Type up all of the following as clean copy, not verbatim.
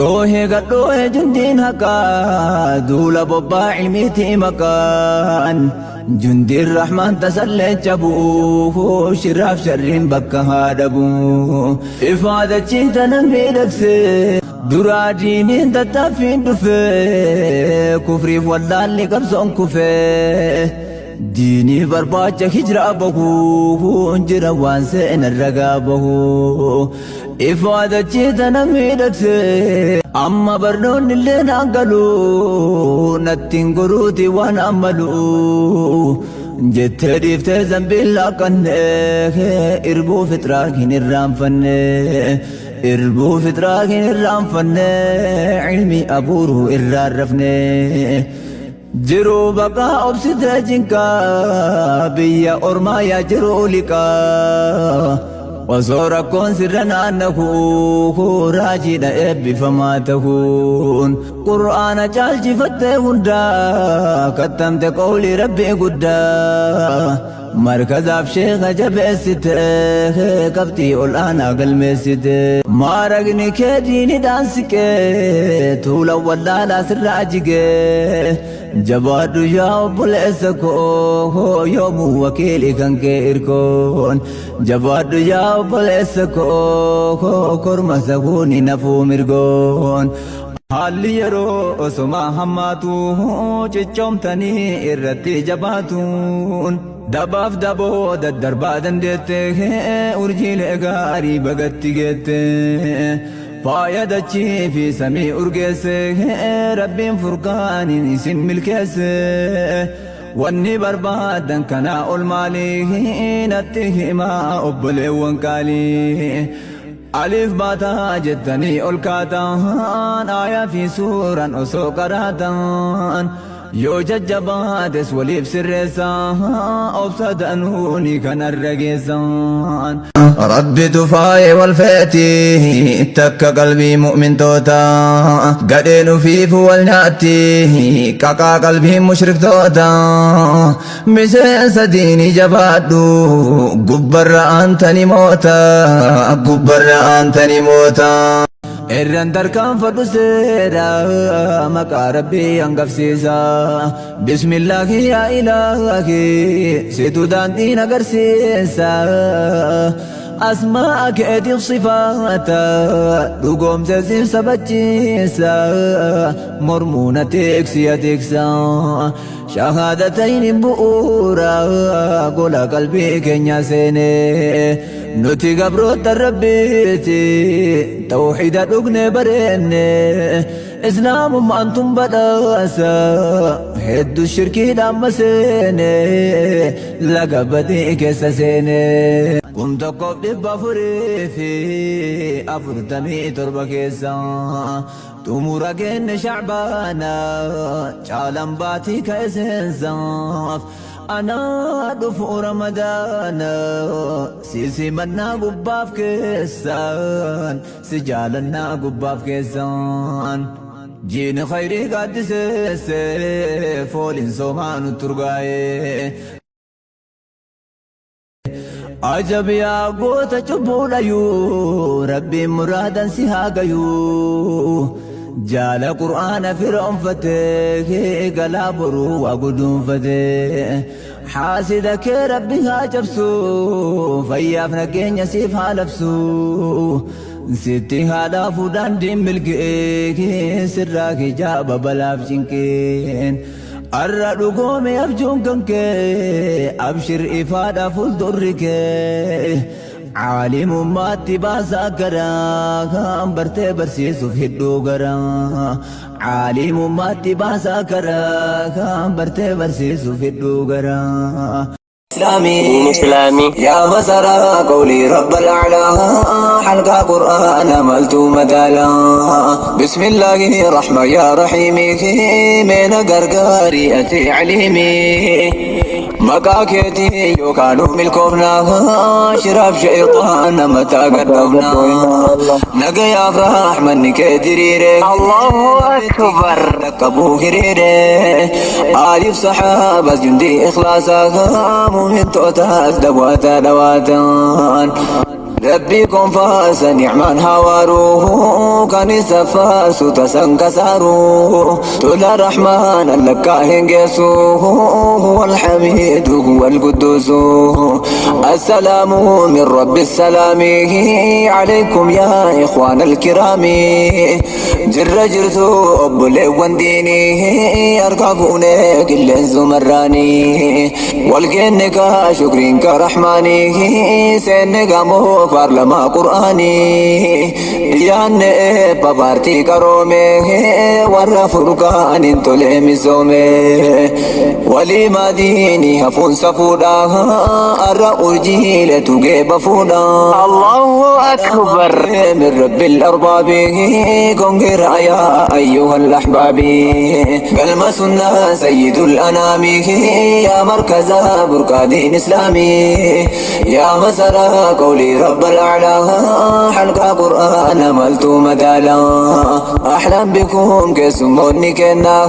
Gohe gadhoe jundin haka dula bobba ilmiti makan jundin rahman tasalle chabu shiraf sharrin bakka hadabu ifada chitanan bidakse dura dinin tatafin dufe kufri wallalli qabson kufe dini barbacha hijra bahu jira wanse narraga bahu ifada chitanan bidakse amma barnoon illee naangalu nattiin goruuti waan ammalu jettee dhiiftee zambiillaa qanne irbuu fitraa hin irraanfanne irbuu fitraa hin irraanfanne ilmi abuuruu irraan rafne jiruu baqaa obsitee jinkaa biyya ormaa yaa jiruu liqaa وزورا كون سرنا أنه راجينا إبي فما تكون قرآن جال جفته هندا كتمت قولي ربي قدا مركز أبشيخ جب السته كفتي الآن أقل مسته ما رقني كديني دانسك طول ولا لا سراجك جباد جاوب لسكو يوم وكيل كان كيركون جباد جاوب لسكو كرم سكوني نفو مرغون حالي يرو سما هماتو چچوم تني إرتي جباتون دباف دبو دربا دندته أرجيل غاري بغتي گته فايدتي في سمي أرجسه رب فرقان اسم ملكسه واني بربادا كنا المالي نتهما أبلي وانكالي ألف باتا جتني الكاتان آية في سورة أسوكراتان يو ججباتس وليف سرسان أبصدنوني كان الرقيسان ربي تفاي والفاتي تك قلبي مؤمن توتا قدين فيف والناتي كاكا قلبي مشرك توتا مسيس ديني جبادو قبر أنتني موتا قبر أنتني موتا إرندر كان فدسيرا مكا ربي أنقفسيسا بسم الله يا إلهي سيتو دانتين أقرسيسا أسماءك أدي صفاتا لقوم زيزين سبجيسا مرمونة تكسي تكسا شهادتين بؤورا قول قلبي كنيا سيني نوتي قبرو تربيتي توحيد الأغنى بريني إسلام ما أنتم بداسا هدو الشركي دام سيني لقبتي كيسا سيني كنت قف دبا فريفي أفرتمي تربا كيسا تمورا كين شعبانا شالم باتي كيسنساف أنا دفو رمضان سيسي منا قباف كيسان سجالنا قباف كيسان جين خيري قد سيسي فولين سومان ترقاي عجب يا قوت جبولا يو ربي مرادا سيهاقا يو جال قرآن فرعون فتيه قلابرو وقدوم فتيه حاسدك ربي هاجبسو فيافنا كين يسيف هالفسو ستي هالا فودان دين ملكي سراك جاب بلاف جنكين الرادو قومي أبجون كنكي أبشر إفادة فول دركي عالم ما تباسا كرا برتي برسيسو في الدوغرا عالم ما تباسا كرا برتي برسيسو في الدوغرا إسلامي يا مسرى قولي رب الأعلى حلقة قرآن ملت مدالا بسم الله الرحمن يا رحيم من قرقاري أتي عليمي مكاكيتي يوكانو ملكوفنا شرف شيطان متى قدفنا نقى يا فرح من كدريري الله أكبر نكبو كريري آلف صحابة جندي إخلاصا مؤمن تؤتاز دواتا دواتان ربكم فاس نعمان هاوارو كان سفاس تسن كسارو تولى الرحمن لك هنجسو هو الحميد هو القدوس السلام من رب السلام عليكم يا إخوان الكرام جر جرتو أبولي وانديني أرقبوني كل زمراني والجنك شكرين كرحماني سنك مو بارلما قرآني ياني ببارتي كرومي ورا فرقان انتولي مزومي ولي ما ديني هفون سفودا أرى أرجيل تجيب فودا الله أكبر من رب الأرباب كونغر يا أيها الأحباب قلمسنا سيد الأنام يا مركز بركان إسلامي يا مسرى قولي رب الأعلى حلقة قرآن ملت مدالا أحلم بكم كسموني كنا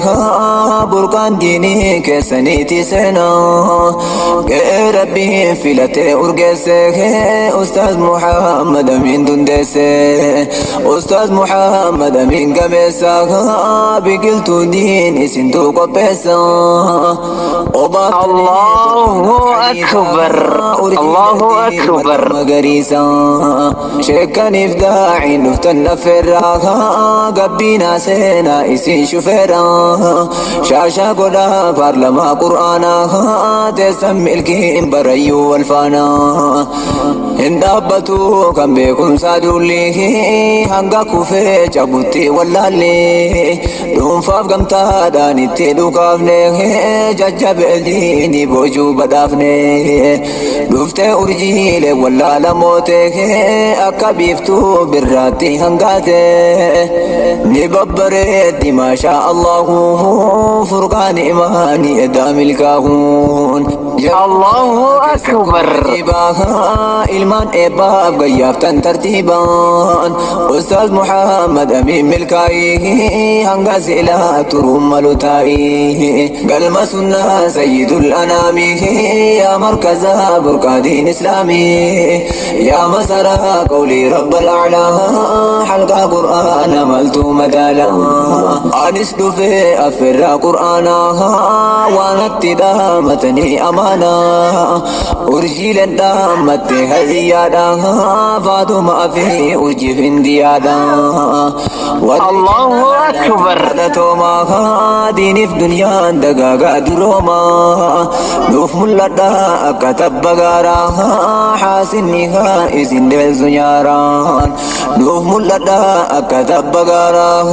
بركان ديني كسنيتي سنا ربي فيلتي أرقسك أستاذ محمد من دندسه أستاذ محمد من قميسك بقلت دين سنتو قبسا الله أكبر الله أكبر مقريسا شكا إفداعي نفتن فراها قبينا سينا إسين شفرا شاشا قدا بارلما قرآنا تسمي الكيم بريو والفانا هندابتو كم بكم سادولي هنگا كوفي جابوتي واللالي دون فاف قمتا داني تيدو كافني جاجب الديني بوجو بدافني دفتي أرجيلي ولا لموتي أكا بيفتو براتي هنگاتي نببريت ما شاء الله فرقان إيماني إدام الكاهون الله أكبر إلمان إباب غيافتن ترتيبان أستاذ محمد أمين ملكاي هنغاز إلى تروم ملوتاي قلم سنة سيد الأنام يا مركز بركادين إسلامي يا مسرى قولي رب الأعلى حلقة قرآن ملت مدالا أنسد في أفر قرآنا وانت دامتني أمانا أرجيلا دامت هيادا فاطمة في أرجي فنديادا الله أكبر توما ديني في دنيا دقاقا دروما نوف ملدا أكتب بغارا حاسنها إذن دل زنياران نوف ملدا أكتب بغارا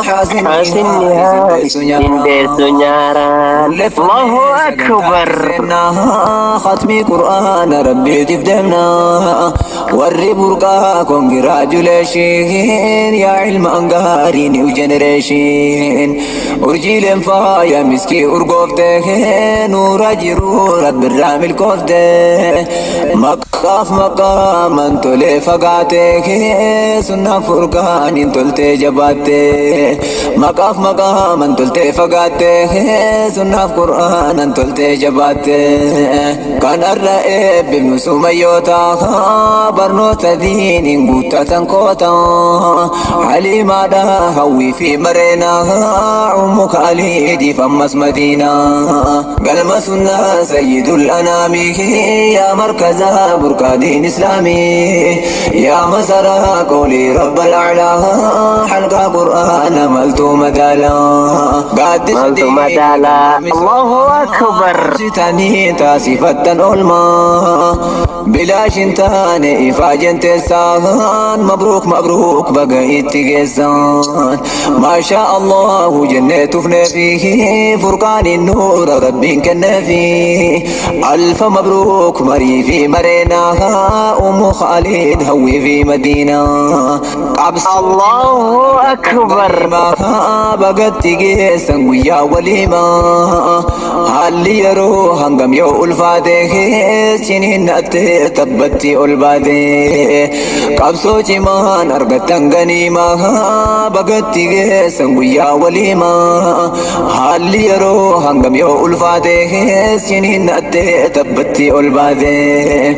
حاسنها إذن دل زنياران الله أكبر ختمي قرآن ربي تفدمنا وري برقا كونجراجوليشن يا علم أنقاريني وجنريشن أرجيلن فايا مسكي أرقوفته نور جرو رب الرام الكوفته مقاف مقام انتولي فقاته سنة فرقان انتولتي جباته مقاف مقام انتولتي فقاته سنة قرآن انتولتي جباته كان الرئيب بمسوم يوتا برنوت دين قوتا تنكوتا علي مادا هوي في مرينا عمك علي دي فمس مدينة قلم سنة سيد الأنام يا مركز بركادين إسلامي يا مسرى قولي رب الأعلى حلقة قرآن ملت مدالا ملت مدالا الله أكبر ستاني تاسفة أولما بلا شنتان إفاجن تسان مبروك مبروك بقيت تجسان ما شاء الله جنة فنى فيه فرقان النور ربي كنا فيه ألف مبروك مري في مرينا أم خالد هوي في مدينة الله أكبر بقت تجسان ويا وليما هل يرو هنگم يو الفاده سنين أتي تبتي الباده قبسو جمان أرغتن غنيما بقت تجسن ويا وليما هل يرو هنگم يو الفاده سنين أتي تبتي الباده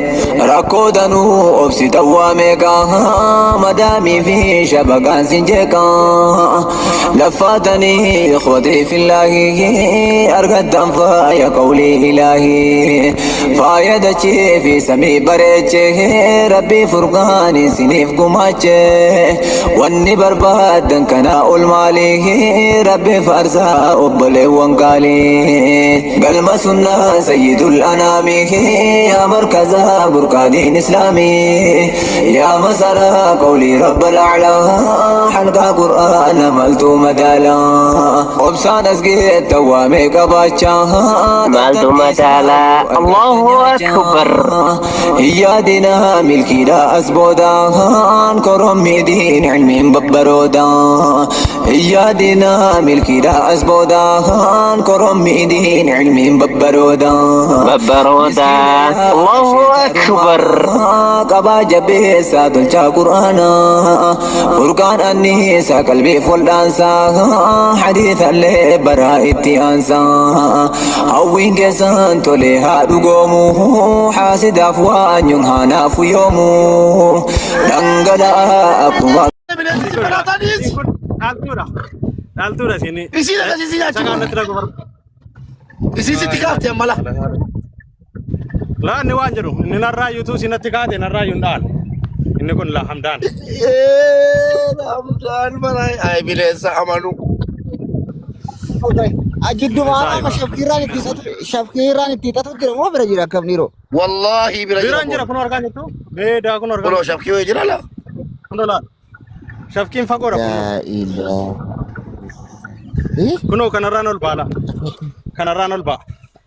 rakkoo danuu obsi tawwaa meeqaa madaamii fi shabaqaan sinjeeqaa laffaatanii ikhwatii fillaahi argattan faaya qawlii ilaahi faaya dachee fi samii bareechee rabbii furqaanii siniif gumaache wanni barbaadan kana ol maalii rabbii faarsaa obboleewwan qaalii galma sunnaa sayyidul anaamii yaa markazaa burqaaniin islaamii yaa masaraa qawlii rabbal a'laa halqaa qur'aana maltuu madaalaa obsaan as geetta waamee qabaachaa maltuu madaalaa Allahu akbar yaadina milkiidha as boodaan korommii diin ilmiin babbarooda yaadina milkiidha as boodaan korommii diin ilmiin babbarooda Allahu akbar qabaa jabeessaa tolchaa qur'aana furqaan anniisaa qalbii foldhaansaa hadiisallee baraa itti aansaa hawwiin keessan tolee haa dhugoomu haasidaaf waanyuun haanaaf yoomu dhangala'aa akkuma Altura sini. Isi Jangan nanti aku baru. isi tikati amala. Lah ni wanjuru. Ni narayu tu sini tikati narayu ndan. Ini kun lah hamdan. Hamdan marai ay bilesa amanu. Ajiddu maana shafkiran itti tatu jira mo bira jira kam niro. Wallahi bila Biran jira kun organ itu. Beda kun organ. Kalau syafki we jira la. Kundola. Shafkin fakora. Ya ilah. Kuno kana ranol bala. Kana ranol ba.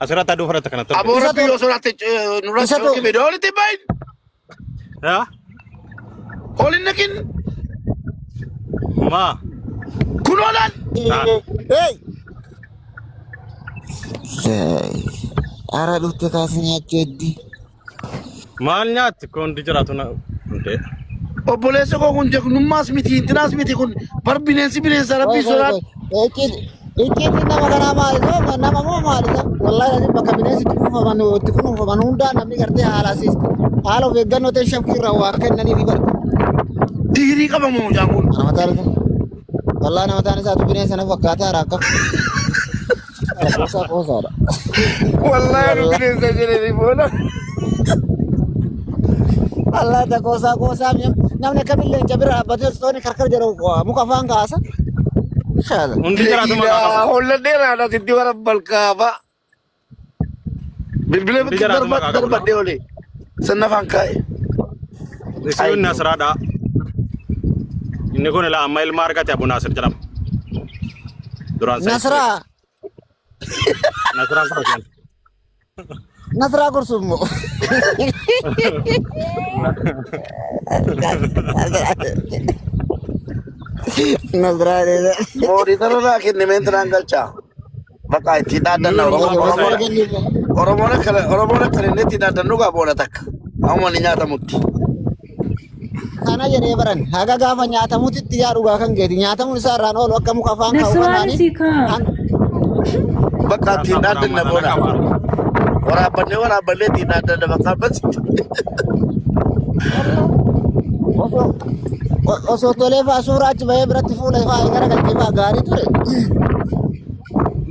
Asirata du farata kana. Abora pi osorat nuras ki bedol tibain. Ya. Kolin nakin Ma. kunolan. Hey. Ara lutte kasnya jadi. Malnya kon dijaratu na. Unte. Obboleessa koo kun jegnummaas miti intinaas miti kun bar bineensa rabbii sodaat. Iki nama kana maali so nama mo maali so wallahi adi bakka bineensi itti kunuunfaman hundaa namni gartee haala siis haala of eeggannoo ta'e shafkiirraa waa kennanii fi bar. Digirii qaba moo jaanguun. Nama taa'e wallahi nama taa'e isaatu bineensa na fakkaataa raakka. Qoosaadha. Wallahi nu bineensa jedhanii booda. Allah ta kosa namni kamillee jabira abbatee stooni karkar jedhu muka afaan kaasa. Shaala. Undi jaratu ma. Holladee raadha sitti wara balkaaba. Bilbila bitti darbadde ole. Sanna afaan kaa'e. Isiun nasrada. Inni kun la amma ilma argate Abu Nasir jedhama. Duraan Nasra. Nasraan kan. Nasra kursumo. Nasra de. Mori tarara kenne mentra galcha. Bakka itti daaddanna Oromoon kale netti daaddannu gaa booda takka. Amma ni nyaata mutti. Kana jedhee baran haga gaafa nyaatamutti itti yaa dhugaa kan geeti nyaatamuun isaa irraan oolu akka muka afaan kaa'u kanaanii. Bakka itti daaddanna booda. Waraabbanne itti daaddanna bakka basitti. Osoo tolee fa'aa suuraa achi bahee biratti fuula ifaa gara galchee fa'aa gaarii ture.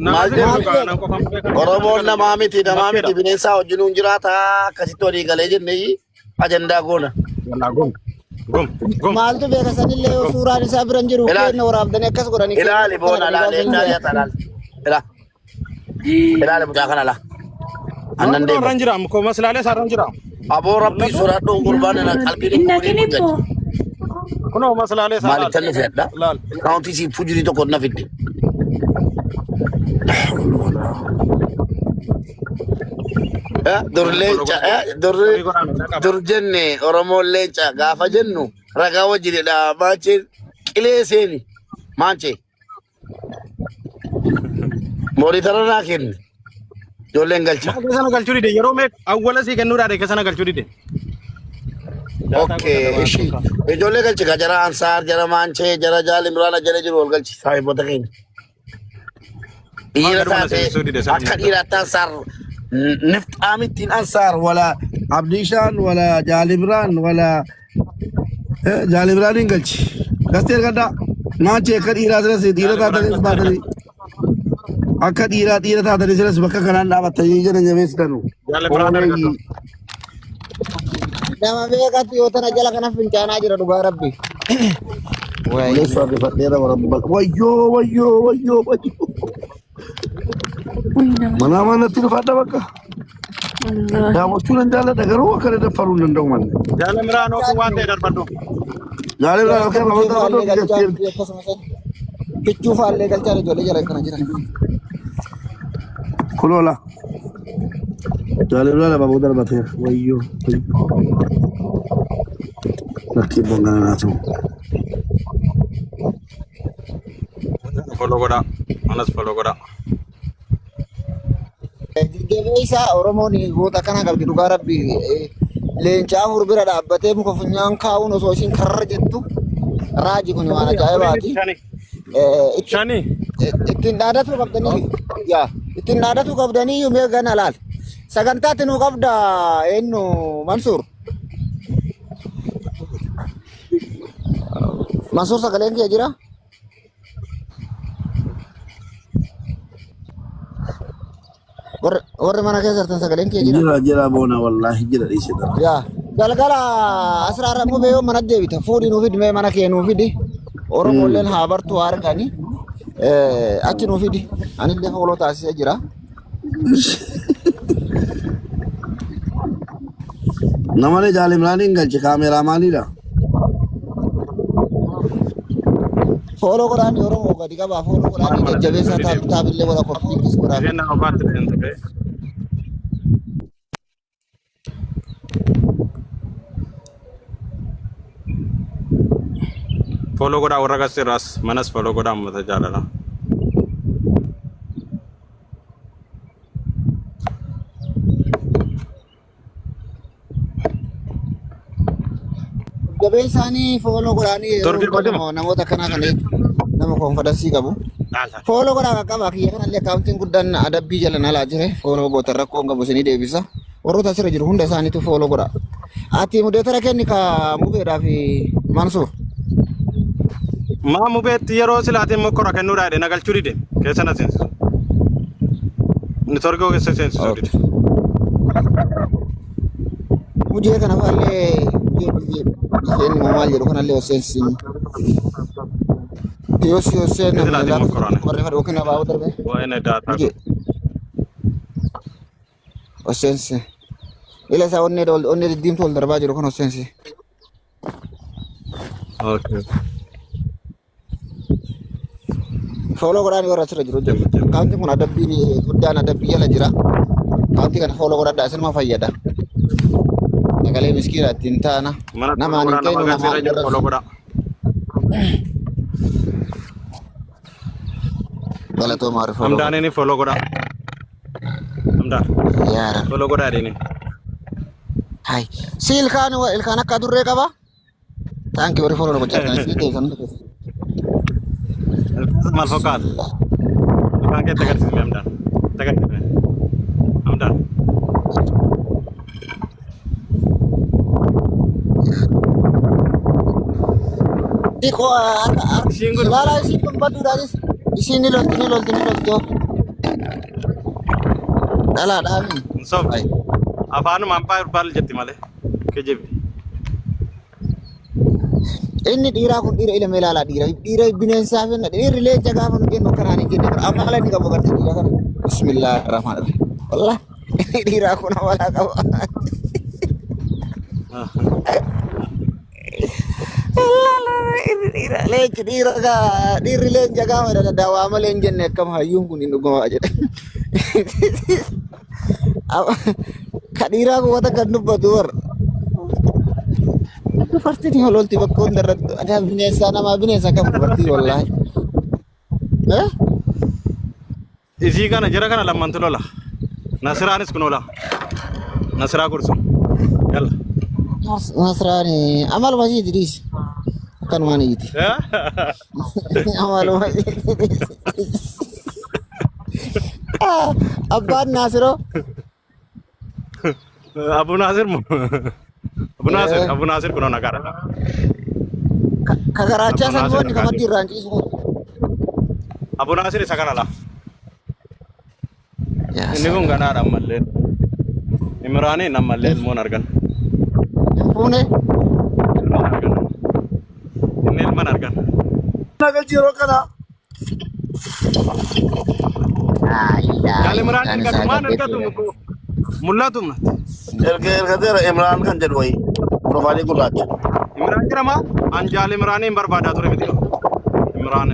Maal jennu Oromoon namaa miti bineensaa wajjinuun jiraata akkasitti walii galee jennee ajandaa goona. Maaltu beeka sanillee yoo suuraan isaa biran jiru kenna waraabdanii akkas godhanii. Ilaali boona ilaali mucaa kana la. Annan deema. Orang jiram ko masalahnya sarang jiram. Aboo rabbii sodaadhu gurbaan na qalbii dhibbu. Kuno masalahnya sarang. Maaliif tanni fedha? Kaawuntii si fujirii tokko na fidde. Dur leenca dur jenne Oromoon leenca gaafa jennu ragaa wajjinidha maacheen qilee seeni maanchee moorii taranaa kenne ijoolleen galcha. Kesana galchuu dide yeroo meeq awwala sii kennuudhaa kesana galchuu dide. Okay, ishi ijoollee galchi ka jara Ansaar jara Maanchee jara Jaalimraana jala jiru ol galchi saahiboota keenya. Dhiira taate akka dhiiraatti Ansaar nifxaamittiin Ansaar wala Abdishan wala Jalibran wala Jalibran ingalchi. Gaster kada maache akka dhiiraa siras dhiira taatanis baatanii akka dhiira taatanis siras bakka kanaan dhaabatanii jiran jabeessitanu. Jaalle biraan argatu. Nama beekatu yoo tana jala kana fincaanaa jira dhugaa rabbi. Leessu argifadheera warabbal. Wayyoo. Manaa manatti dhufaadha bakka. Daawwachuun hin jaalladha garuu akka dadaffaruu hin danda'u manni. Jaalle biraan oo kun waan ta'e darbadhu. Jaalle biraan akka babal'aa darbadhu jechuun. Kichuu faallee galchaa ijoollee jala kana jiran. Kuloola. Jaalle biraan babal'aa darbateera. Wayyoo. Lakkii bonganaa naatu. Follow godha. Manas follow godha. Jabeessa Oromoon goota kana qabdi dhugaa rabbi. Leencaa furbira dhaabbatee muka funyaan kaa'uun osoo ishiin karra jettu raaji kun waan ajaa'ibaati. Shani. Ittiin dhaadatu qabdanii ittiin dhaadatu qabdanii mee gana laal. Sagantaatti nu qabda eenyu Mansuur. Mansuur sagaleen kee jira? Warri mana keessa jirtan sagaleen kee jira? Jira boona wallaahi jira dhiisita. Yaa galgala asirraa mubee yoo mana deebita fuudhii nuuf fidi mee mana kee nuuf fidi. Oromooleen haa bartu argani. Achi nuuf fidi. Anillee fooloo taasisee jira. Namalee Jaalimraan hin galche kaameeraa maaliidha? Fooloo godhaan Oromoo gadi qabaa fooloo godhaan jajjabeessaa taabillee wala korfiinkis godhaan. Isheen nama baatti ta'e. Follow godha warra gasirras manas follow godha ammata jaalala. Jabeessaanii fooloo godhaanii namoota akkanaa kan nama konfidensii qabu. Fooloo godhaa qaba kiyya kanallee akaawuntiin guddaan adabbii jala nalaa jire fooloo gootan rakkoo qabu isinii deebisa. Warroota asirra jiru hunda isaaniitu fooloo godha. Ati mudeetara kenni ka mubeedhaa fi Mansuur. Maa mubeetti yeroo silaatiin mokkora kennuudhaa jedhe nagalchuu dide keessa na seensisu. Inni torgoo keessa seensisuu dide. Mujee kana faallee isheen maal jedhu kanallee oseensisin. Yoos yooseen warri fadhoo kenna baa'uu darbe. Waa'ee na daataa. Oseensi. Ila isaa onnee diddiimtuu ol darbaa jiru kan oseensi. Okay. Fooloo godhaan warra asirra jiru jiru. Akaawuntiin kun adabbiin guddaan adabbii jala jira. Akaawuntii kana fooloo godhadhaa isinuma fayyada. Sagalee miskiina ittiin taana. Namaan hin kennu namaan irra. Galatooma harri fooloo. Hamdaan inni fooloo godha. Hamdaan. Yaara. Fooloo godhaa dini. Hai. Si ilkaan akka durree qaba. Taankii warri fooloo gochaa isin teessan. Maal fakkaata? Ilkaan kee tagarsiisme Hamdaan. Tagarsiisme. Hamdaan. Diko lala isin kun badu dalis isin ni lolti. Dala dami. Sof. Afaan mampaa irbal jetti malee. Kejebi. Inni dhiiraa kun dhiira ilma ilaalaa dhiira bineensaa fi dhiirri leenca gaafa nu jennu kanaan hin jenne amala inni qabu garte dhiira kana. Bismillahirrahmanirrahim. Wallah dhiiraa kun amala qabu. Dhiirri leenca gaafa daddaawaa malee hin jenne akkam hayyuun kun hin dhugamaa jedhe. Ka dhiiraa kun wata kan dubbatu warra. Dubartiin yoo lolti bakka hunda irratti adaa bineensaa namaa bineensa qabu dubartii wallaahi. Isii kana jara kana lammantu lola. Nasiraanis kun lola. Nasiraa kursu. Yalla. Nasiraani amaluma isii diriis. Akkanumaan iyyiti. Amaluma Abbaan Nasiroo. Abu Nasir Abu Nasir kuno nagara. Kagaracha san woni kamati ranchi su. Abu Nasir sakara lah. Ya. Ini pun gak ada malle. Imran ini malle mau nargan. Pune. Ini ilmu nargan. nagal jiro kana Kali Imran ini kat mana kat tu mulla tu mah. erga Imran kan jadwai profile ko raj Imran kira mah anjal Imran ini berbada tu remiti. Imran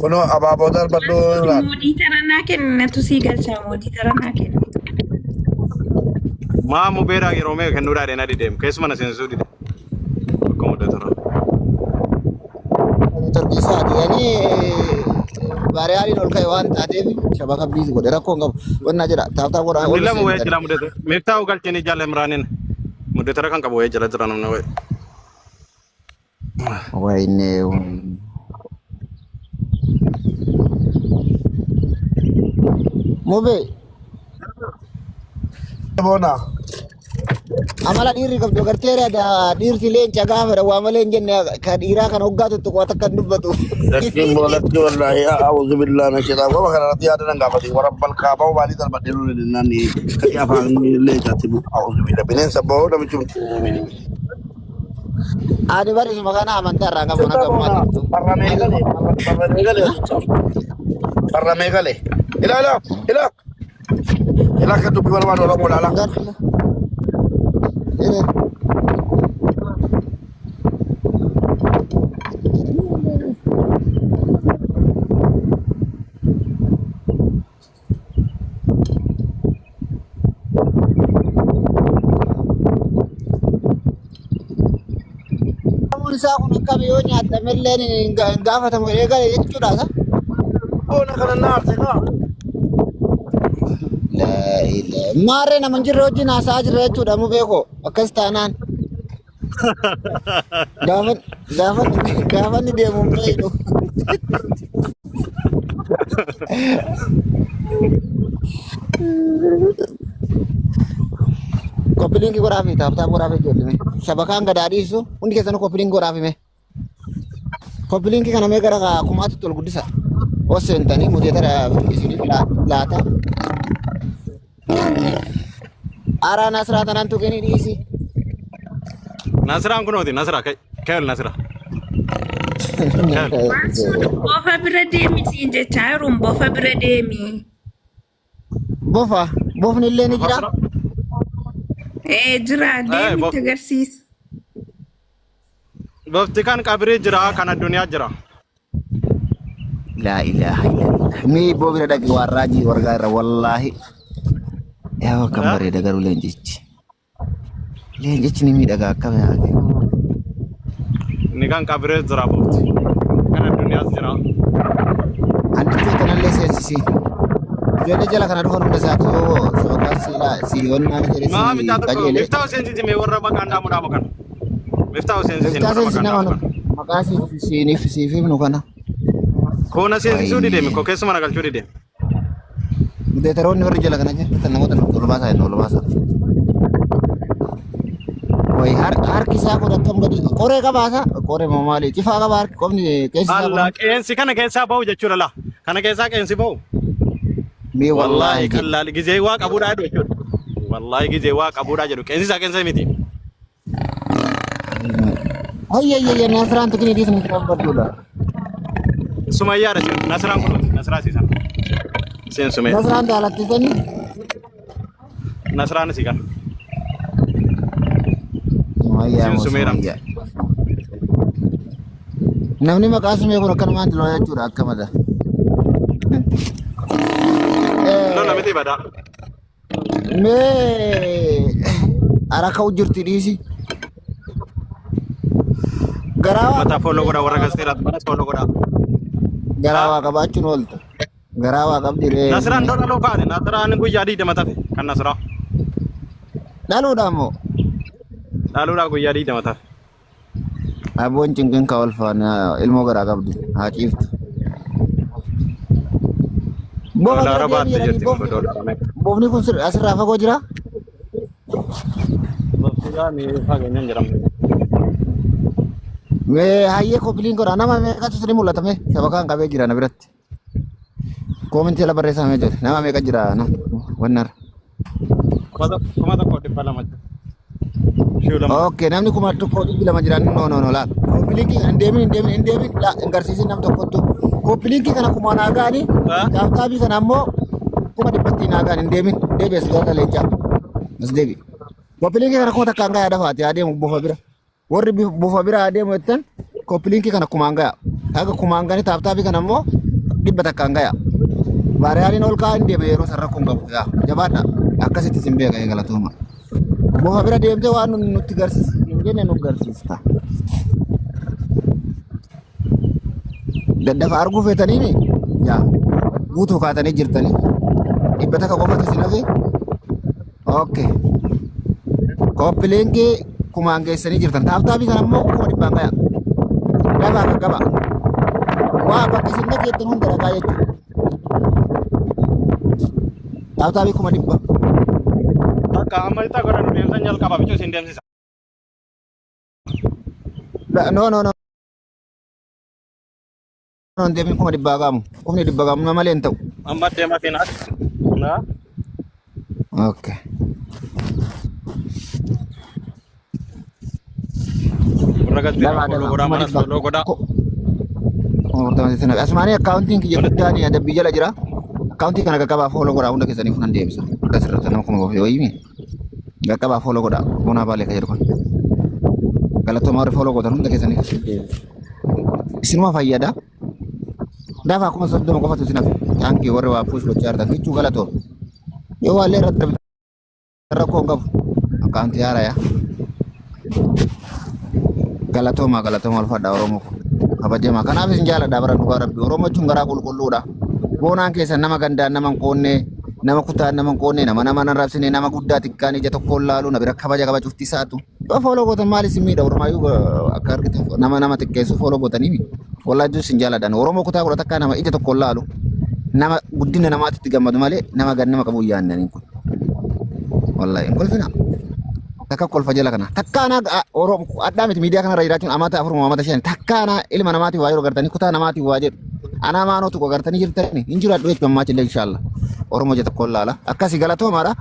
kono ababo dar baddo Imran modi tarana kenna tu sigal cha modi tarana kenna Ma mubera ki Rome kan nura de na di dem. Kes mana sensu di dem. Komodo tara. Terbisa dia ni bare hari nol kai wan tade bi shabaka busy ko dera ko ngam wonna jira ta ko ra Nila mu jala mu de. Mifta ugal cheni jala Imranin. Mu de tara kan ka boye jala tara namna we. Waine mobe bona amala diri kam dogar tere da dir tilen caga fara wa malen jenne ka dira kan oggatu to ko takkan dubbatu lakin bolat wallahi a'udzu billahi minash shaitanir rajim kana rati ada nang gafati wa rabbal kaaba wa walidal badelu linani kati apa ni le jatibu a'udzu billahi binen sabo da mutum ade bari magana amantara ngam na gamma parra megale ila ka dubi wala wala wala la sa ko nakabiyo nya ta mellen gafata mo egale jechuda sa bona kana naarte ka la ila mare na manjiro jina sa ajre jechuda mo be ko akastanan gafan ni de mo maido Kopiling ko rafi tap ko rafi jodi me shabaka nga dari su undi kesano kopiling ko rafi me kopiling kana me gara ka kumatu tol gudisa osentani mudi tara isini lata ara nasra tanan tu keni disi Nasra kuno di Nasra kail Nasra. bofa birademi tinje charum bofa birademi bofa ni leni jira jira demi tagarsis Bofti kan kabri jira kana dunia jira. la ilaha illallah mi bobira dagi waraji wargara wallahi ya kamare daga lenjici ni mi daga kabe ake Ni kan kabri jira bofti. Kana dunia jira. andi to tan lese si jene jala kana do da sato so basila si onna jere Ma mi si jata ko kajele mifta sensi me warra makanda mu da makan. Mifta sensi me kasi warra si makanda. naman makasi si film no kana Kona sensi sudi dem ko kesu mana gal chudi dem. de taron ni jala kana je tan mo tan no basa Woi har kisa ko rakam gadi kore ka basa kore mamali kifa ka bar ko ni kesi Allah kensi kana kesa bau jechura la. Kana kesa kensi bau. mi Wallahi wallahi kallal gize wa kabuda do chud. Wallahi gize wa kabuda jadu kensi sa kensi miti. Hoye nasran to kini di sun bardula Sumayya da Nasra kuno Nasra si san. Sen Sumayya. nasran da alati tani Nasra si kan. Sumayya Sumayya. namni makasu me ko kan man lo ya tura akamada No na miti bada. me ara ka ujurti disi garawa Mata follow goda warra gastirat mana follow goda. garawa ka bacun wolta garawa ka dire Nasra ndo lo kaade Nasra an ku yadi de mata kan Nasra. dalu damo Lalu da ku yadi de mata. abon cingken kawal fana ilmo gara kabdi ha chift bo La rabat de ga yati ko do. bo ni kun asra fa ko jira Bafiyani fageenya jedhamu. Hayyee koppiliin godha nama meeqatu sirrii mul'ata mee shabakaan qabee jira na biratti. Koomintii la barreessamee jira nama meeqa jira wannar. Kuma tokko dhibba lama jira. Okay, namni kuma tokko dhibba lama jira no laal. Koppiliinkii kan hin deemin la garsiisin nam tokkottu. Koppiliinkii kana kuma naagaani taaptaabii kana ammoo kuma dhibbatti naagaan hin deemin deebi'es gara leencaa. As deebi. Koppiliinkii kana kuma takkaan gayaa dafaati adeemu bofa bira. Warri bofa bira adeemu jettan koppiliinkii kana kumaan gaya. Haga kumaan gani taaptaabii kana ammoo dhibba takkaan gaya. Baariyaaliin ol kaa'an deeme yeroo sarara kun qabu yaa jabaadha akkasitti sin beeka eegalatuuma. Bofa bira deemtee waan nutti garsiisa hin jenne nu garsiista. Daddafa arguu feetanii yaa guutuu kaatanii jirtanii dhibba takka qofatu sin hafe. Okay. Koppiliinkii kumaan geessanii jirtan taaptaabii kana ammoo kuma dhibbaan gaya. Dafaa qaqqaba. Waa bakka isin dhageettan hunda dhagaa jechuudha. Taaptaabii kuma dhibba. Akka amma itti godhan deemsan jalqaba bichuu isin deemsisa. No. Deemin kuma dhibbaa qaamu. Kumni dhibba qaamu nama malee hin ta'u. Amma deemaa fi naati. Okay. Ragas deemaa koloo godhaa manas koloo godhaa. Asumaanii akkaawuntiin kiyya guddaan adabbii jala jira. Akkaawuntii kana qaqqabaa fooloo godhaa hunda keessaniif nan deebisa. Akkasirratti nama kuma gofee wayii qaqqabaa fooloo godhaa bonaa baalee kan jedhu kun. Galatooma warri fooloo godhan hunda keessaniif isinuma fayyada. Dafaa kuma soddoma qofatu isin hafe. Taankii warri waa puush gochaa jirtan kichuu galatooma. Yoo waallee irratti rakkoo hin qabu. Akkaawuntii haarayaa. Galatooma ulfaadha Oromoo. Kabajamaa kanaaf isin jaaladha bara dhugaa rabbi Oromoo jechuun garaa qulqulluudha. Boonaan keessa nama gandaan nama hin qoonne nama kutaan nama hin qoonne nama hin rabsine nama guddaa xiqqaan ija tokkoon laalu na bira kabaja qaba cufti isaatu. Yoo fooloo gootan maal isin miidha Oromaayyuu akka argite nama xiqqeessu fooloo gootanii wallaahi iddoo isin jaaladhan Oromoo kutaa godha takkaa nama ija tokkoon laalu nama guddina namaatti gammadu malee nama gad nama qabu yaannaniin kun. Wallaahi hin kolfina. Takka kolfa jala kana takkaana Oromoo addaa miti miidiyaa kanarra jiraachuun amata afur amata shan takkaana ilma namaatiif waa yeroo gartanii kutaa namaatiif waa jedhu ana maanootu gartanii jirtanii hin jiraadhu jechuun ammaa chillee inshallah Oromoo jeta kollaala akkasii galatoomaadha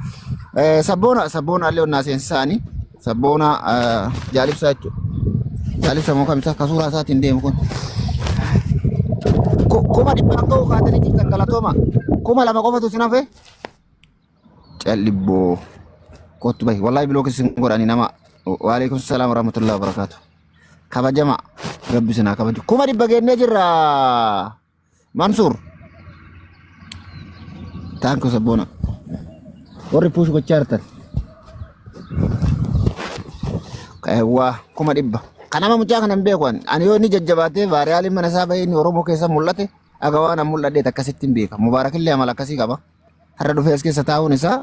sabboona illee onnaa seensisaanii sabboona jaalibsaa jechuudha jaalibsa moo kamisa akka suuraa isaatiin deemu kun kuma dhibbaan ga'uu kaatanii jirtan galatooma kuma lama qofatu sin hafe callibboo kottu bahi wallahi biloo keessa godhanii nama waalaikum salaam warahmatullahi wabarakatuh kabajama rabbi sinaa kabaju kuma dhibba geennee jirra Mansuur taanko sabboona warri puush gochaa jirtan waa kuma dhibba kanama mucaa kana hin beeku ani yoo inni jajjabaatee vaariyaaliin mana isaa bahee inni Oromoo keessa mul'ate agawaan an mul'adheet akkasitti hin beeka mubaarakillee amala akkasii qaba har'a dhufee as keessa taa'uun isaa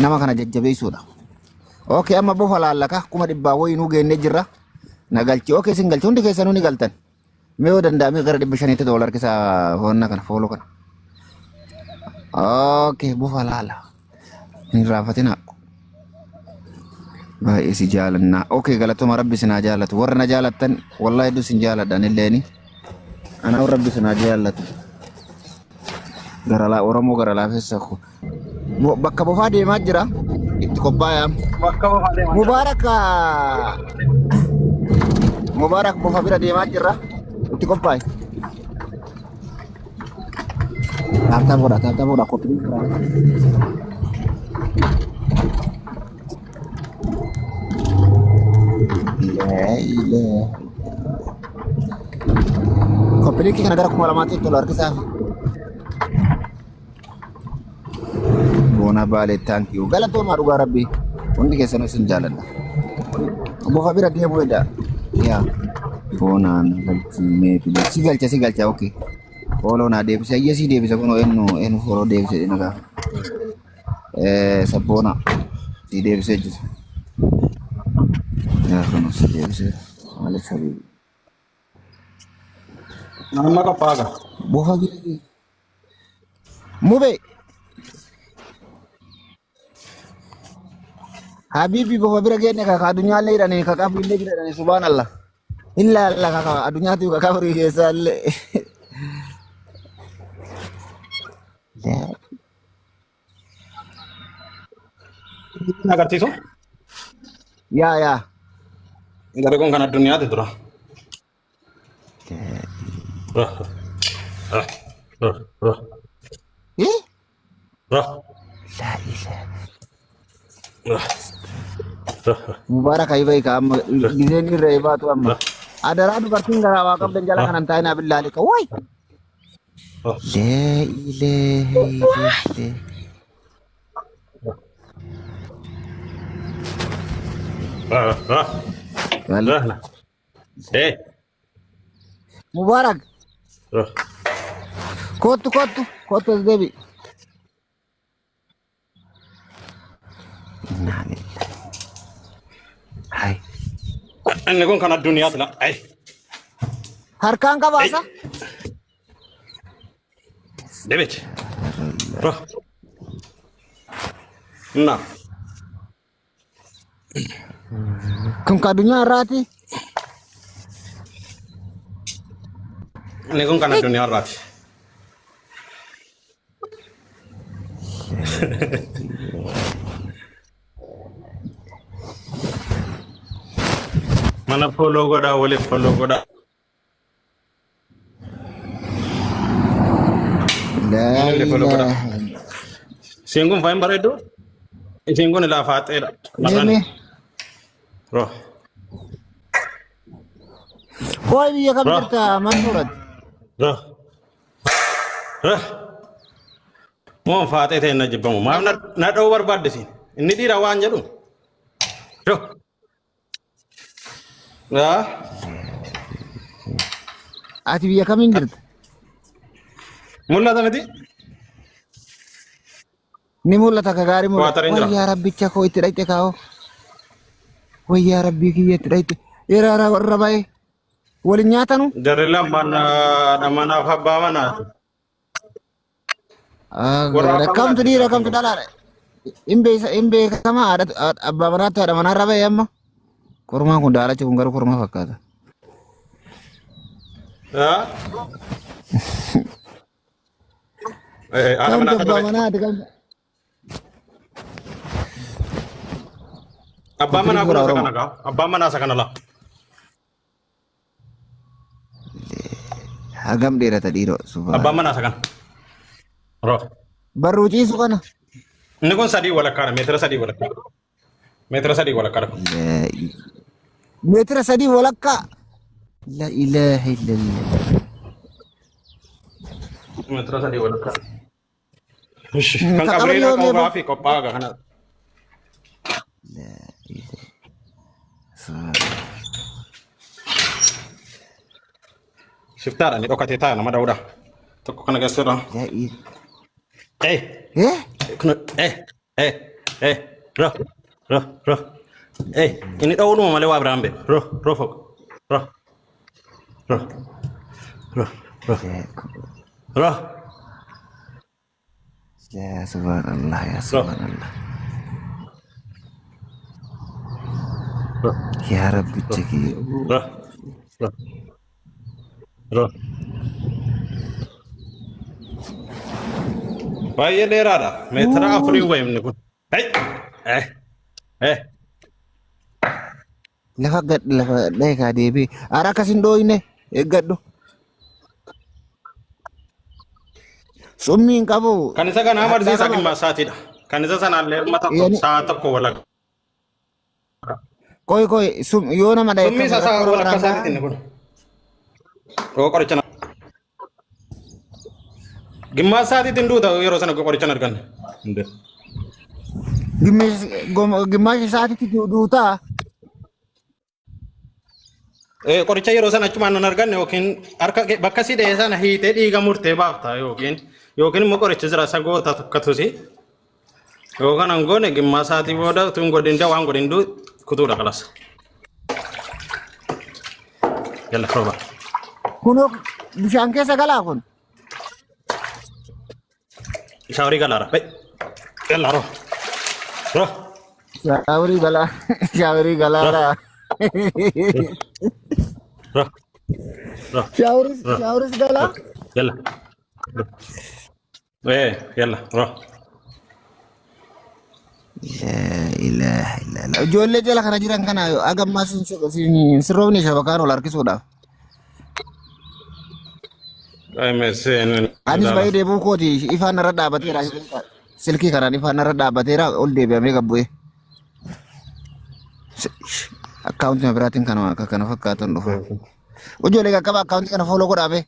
nama kana jajjabeessuudha. Okay, amma bofa laallaka kuma dhibbaa wayinuu geennee jirra. Na galchi. Okay, isin galchi hundi keessanuu ni galtan. Mee yoo danda'ame gara $500 keessa hoonna kana fooloo kana. Okay, bofa laala. Hin raafatina. Baay'ee si jaalanna. Okay, galatooma rabbi sinaa jaalatu. Warra na jaalattan wallahi hedduu sin jaaladhan illeeni. Ana rabbi sinaa jaalatu. Garala Oromoo gara laafessa ko bakka bofaa deemaa jira itti qophaa'aa bakka bofaa deemaa Mubaarak bofa bira deemaa jira itti qophaa'e taata boda kopi ile kopi kana gara kuma lamati $1 kisaa Bona bale thank you. Galatooma dhugaa rabbi. Hundi keessan isin jaaladha. Bofa bira deemu eda. Ya. Bonaan galchi mee bile. Si galcha okay. Fooloo na deebise ayyasi deebise kuno enu fooloo deebise naga. Sabboona si deebise jiru. Ya kuno si deebise. Male sabi. Nama kapaga. Bofa bira. Mube Habibi bawa bira gene ka adunya le dane ka kafu le bira dane subhanallah. Illa Allah ka adunya tu ka kafri ke salle. Agarsiisu Ya. gara kun kana duniyaa dura rah rah rah rah Eh? rah La ilaha. rah rah Mubarak ay bay ka amma gizeni reba tu amma. Ada radu berting gara wakaf dan jalan kanan tayna billahi ka. Woi. rah La ilaha illallah. rah rah rah lah Mubarak. rah Kotu debi. Inna lillahi. Hai. inni kun kana duniyaa tila ay Harkaan ka basa? debech rah na Kun kadunya rati. inni kun kana duniyaa raati mana follow goda wala follow goda La ilaha. Singgung faham baredo singgung la fatira Neme. roh Koi biya kam terta mansurat. roh roh mo fatete na jibamu ma na do war badde sin inni dira wanja dum roh ya Ati biya kam ingirt. mulla tamati Ni mulla takagari mulla. Kuatar indra. Wah ya Rabbi cako itu daite kau. Wah ya Rabbi kiye itu daite. Era rabai. Wali nyata nu? darilla mana habba mana Rekam tu di rekam tu dalar. Imbe kama ada abba mana tu ada mana rabai amma. Kurma ku dala cuma garu kurma fakata. ya ana Kam mana abba mana ada kam. abba mana ko sakana ka abba mana sakana la Agam dera tadi ro subhan. abba mana sakana roh Baru cisu kana. inni kun sadi wala kara metra sadi wala kara La metra sadi walakka. La ilaha illallah. metra sadi wala kara Hmm, kan kakak kabrina beliau ko dia, ba fi ko paga kana shiftara ni dokate ta na madawda to ko kana gasira Ya iya. eh Eh? kuno roh ini daw no male wa brambe roh fok roh Ya subhanallah ya subhanallah. Ya Rabbi ceki. roh baye lerada metra afri wayem ni kun Lafa gad lafa dai ka debi. Ara kasin do ine e gaddo. Summin kabu. kanisa kana amarsi sakin masatida kanisa sana le mata Yani- saata ko wala Koy sum yona madai. summi sasa wala kasati ni kun ko korchana gimma sati tindu ta yoro sana ko korchana kan inde Gimashi saati ti duta. qoricha yeroo sana achumaan nan arganne yookiin harka bakka si dhahee sana hiitee dhiiga murtee baafta yookiin immoo qoricha jira isa goota tokkotusi yookaan an goone gimmaa isaatii booda tun godinde waan godindu kutuudha kalas. Yalla rooba. Kuno bishaan keessa galaa kun. Shaaworii galaara. Yalla roo. Roo. Shauri gala. Shauri gala روح ra. روح روح روح Shauri gala. روح يلا روح. ايه يلا روح La ilaha illallah. Ijoollee jala kana jiran kana agam mas sirroofni shabakaan ol harkisuudhaaf. اي مسين Anis لا لا baay'ee deebuu kooti ifaan irra dhaabateera. Silkii kanaan ifaan irra dhaabateera ol deebi'amee gabbu'e. Akkaawuntii biraatiin kana fakkaatan dhufa. Ijoollee qaqqaba akkaawuntii kana fooloo godhaabe.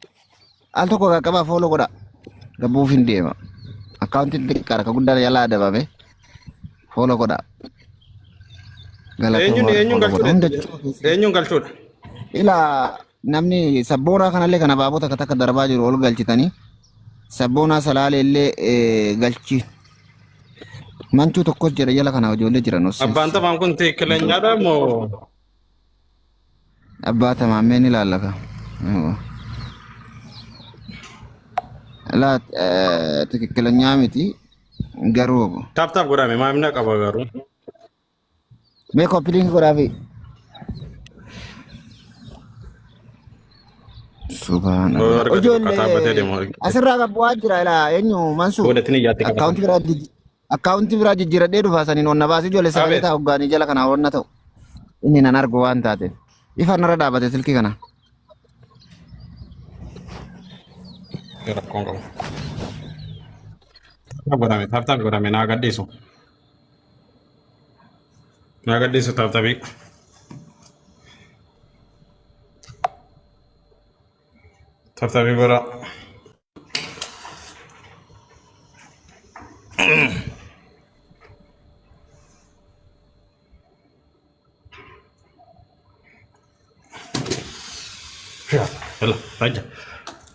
Al tokko qaqqaba fooloo godha. Gabbuuf hin deema. Akkaawuntiin xiqqaadha ka guddaan yaalaa adabame. Fooloo godha. eenyuun Galatooma eenyuun fooloo godha. galchuudha eenyuun galchuudha Ilaa namni sabboonaa kanallee kana baabota takka darbaa jiru ol galchitanii sabboonaa salaalee illee galchi manchuu tokkos jira jala kana ijoollee jiran os abbaan taphaan kun tikkilenyaadha moo abbaa tamaameen ilaallaka laa tikkilenyaa miti garuu taaptaap godhame maamina qaba garuu mee koppiliin godhaafi subhaan qaxaabatee deemu asirraa qabbu'aa jira ilaa eenyu mansuu godhatini iyyaatti qabata akkaawuntii biraa jijjiiradhee dhufa saniin onna baasii ijoollee sagalee taa'u gaanii jala kanaa onna ta'u inni nan argu waan taateen ifa narra dhaabate silkii kana. rakkoon qabu taaptaap godhame naa gadhiisu taaptaapi taaptaapi godha يلا رجع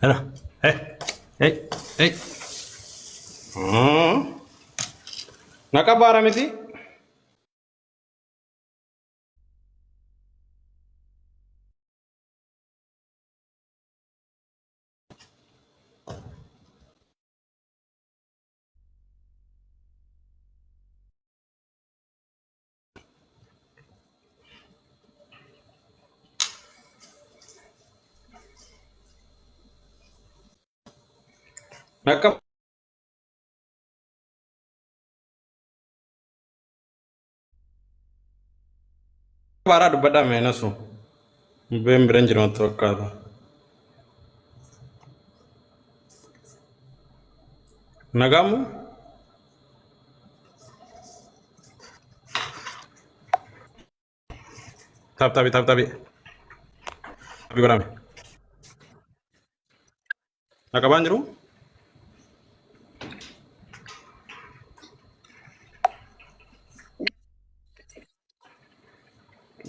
يلا هي هي هي نكبر متي نكبر dubbadhaa meenasu been biran jiru wanti fakkaata nagamu taaptaapi godhame nakabaan jiru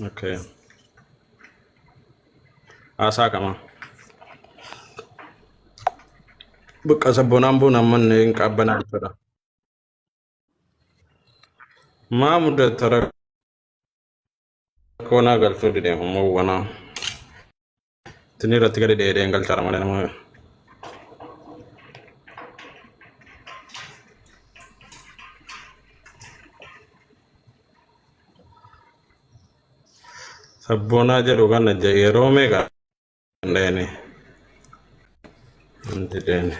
okay asaa kama buka sabboonaan buun ammanne hin qaabbanaa jechuudha maa muddata rakkoonaa galchuu dideemu mawwanaa tini irratti gadi dheedeen galchara malee nama sabboonaa jedhu kana yeroo meeqa dheene wanti dheene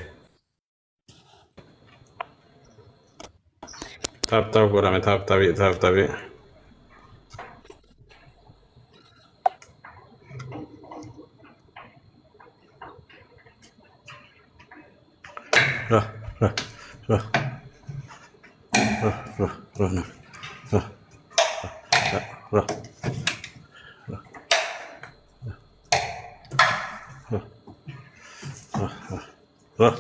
taaptaap godhame taaptaapi rah rah rah rah rah rah rah rah rah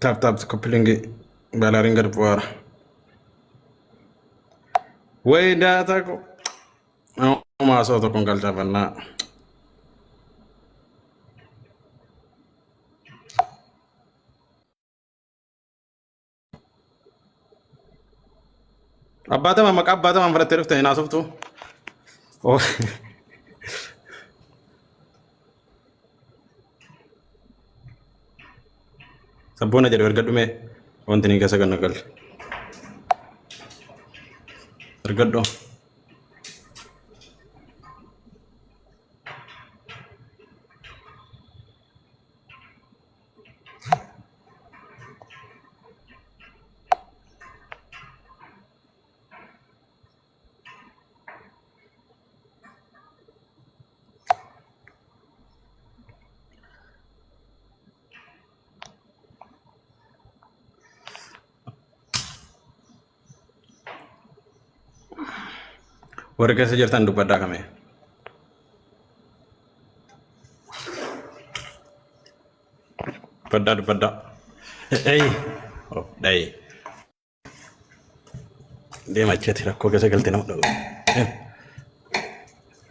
taaptaap koppilingi balaarin gad bu'aara way daataa ko maasoo tokkon galchaafannaa abbaatama maqaa abbaatamaan fudhattee dhufte hin haasoftu Sabboona jedhu erga dhume wanti ni keessa ganna galle. Ergadho. Warri keessa jirtan dubbadhaa kame. Dubbadhaa. Hey. Oh, dai. Deema achitti rakkoo keessa galtee nama dhabu.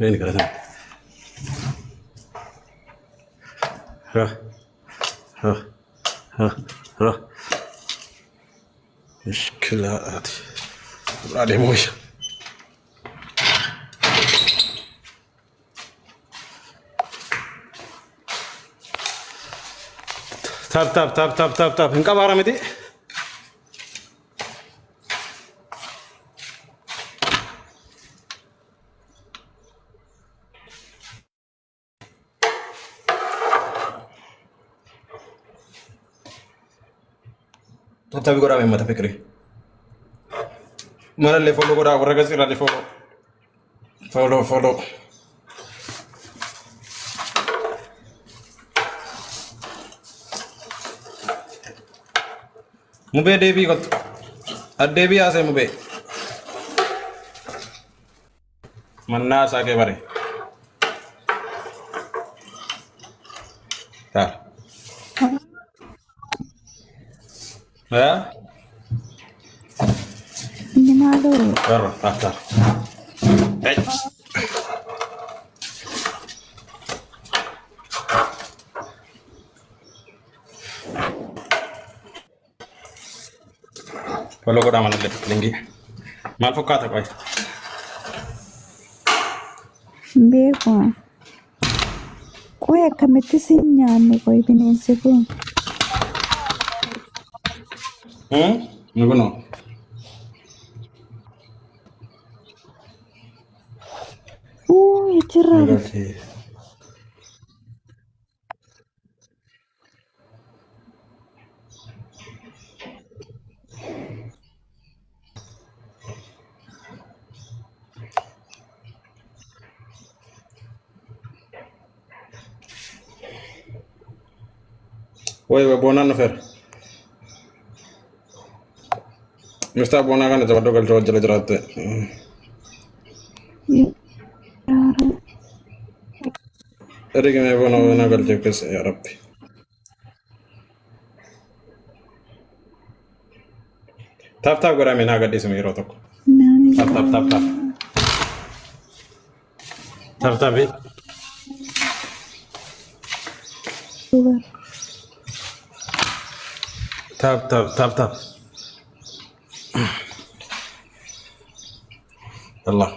Reeni kadhatan. Ha. Mishkilaati. Raalee mooyya. Tap. Hinka bara miti. Tapi gora me mata fikri. Mana le follow gora warga sira le follow. Mube devi kot. Devi ase mube. Manna sa ke bare. Ta. Ya? Ini malu. Ta. Hey. Follow gora mana le lingi. Mal fokata koi. Beko. Koi akkamitti si nyaanne koi bineensi kun? Nuguno. Jira. Woi, bonan fer. Mesta bona kan jawab dogal jawab jelas. Erigi me bona gal jekes ya Rabbi. Tap gora me naga dismi rotok. Tap. Tap. Allah.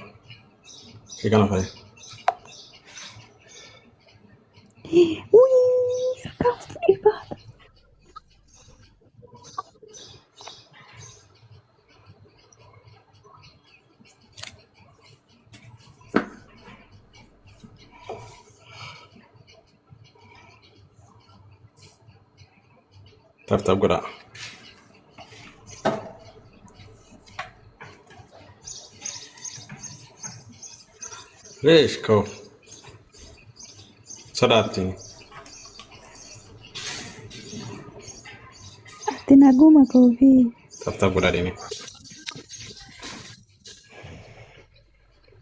Kikana fai. Ibadah. Tap gora. ليش كو صلاتي Tinaguma kofi. tap gora ini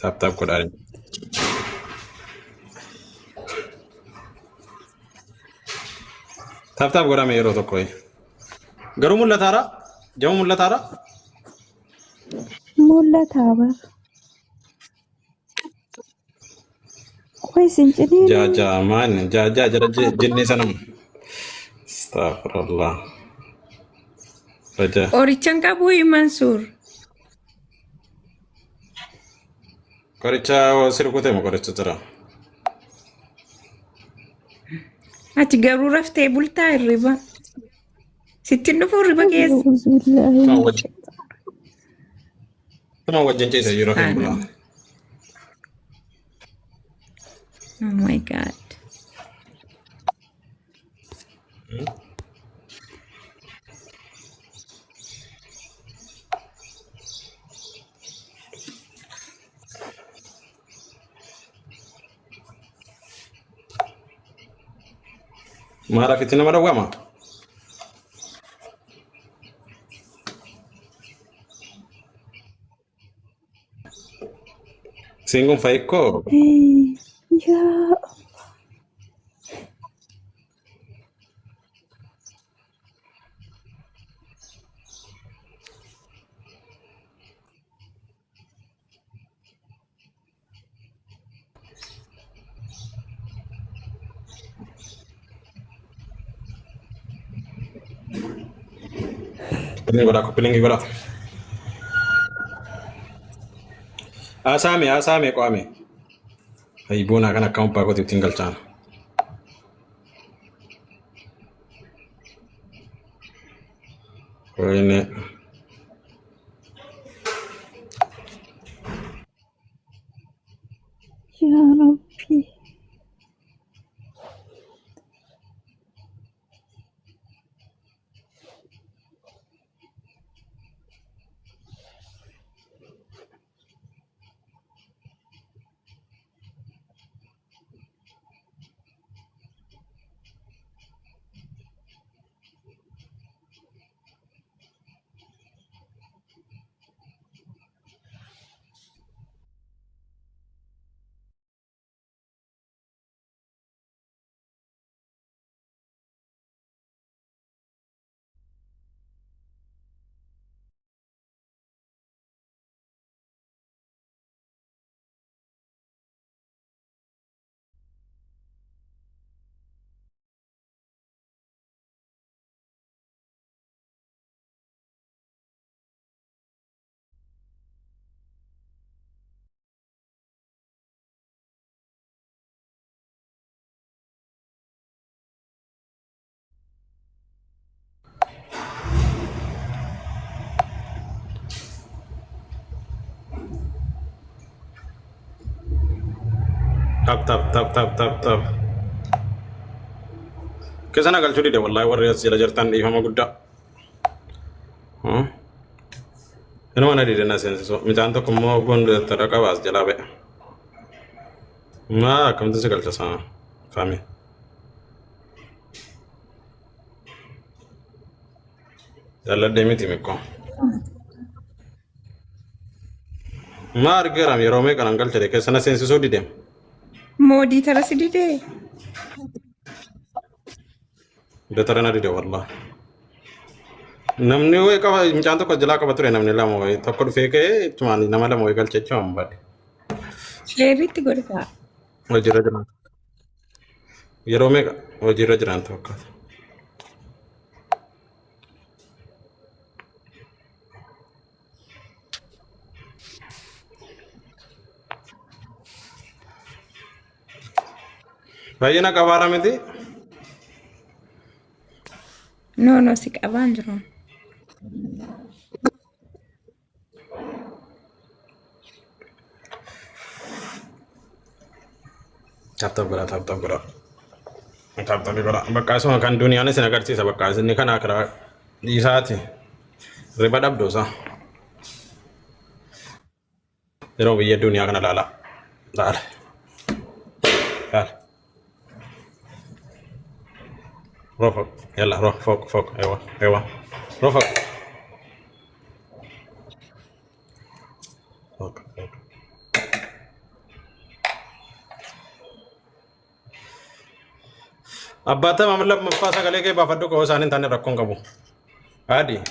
tap gora ini tap gora me ro to koi garu mulla tara jamu mulla tara Mulla taba. Koi sinchini. jaja man jaja jara jinni sanam astagfirullah raja Orichan kabu Mansur. koricha sirkute mo koricha tara Ati garuu raftee bultaa hirriba. Sittin dhufu riba keessa. أعوذ بالله من Tuma wajjin الشيطان. tuma wajjin ciisa yeroo hin bulaa. Oh my God. Maara fitina mara wama. Singgung faiko. إيه، يا Peling gora. Asame kwame. Ay bona kana kampa ko tinggal chan. Ko ini يا ربي tap. Kesana kal curi deh wallahi warriors jela jartan di fama gudda. Eno mana di dena sense so mi tanto como gonde taraka was jela be. Ma kam tu sekal tasa fami. Jalla demiti mekko. Ma argeram yerome kan kal cede kesana sense so di dem. Moodii tara si didee. Udah tarana di deh wallah. Namni we ka mi tanto ko jela ka bature namni la mo to ko feke cuma ni nama la mo kal cece ambad. Sheeritti godhata. Wajira jiran. Yerome ka wajira jiran to ka. Bayina kabara miti. No si qabaan jiru. Tap gora. Tap gora. Bakka so kan dunia ne sina garti sa bakka ni kana kara di saati. Riba dab dosa. Jero biye dunia kana lala. Lala. Rofok. Yalla roh fok. Ewa. Rofok. Fok. Abbata mamlab mafasa kale ke bafaddu ko sanin tane rakkon kabu. Adi.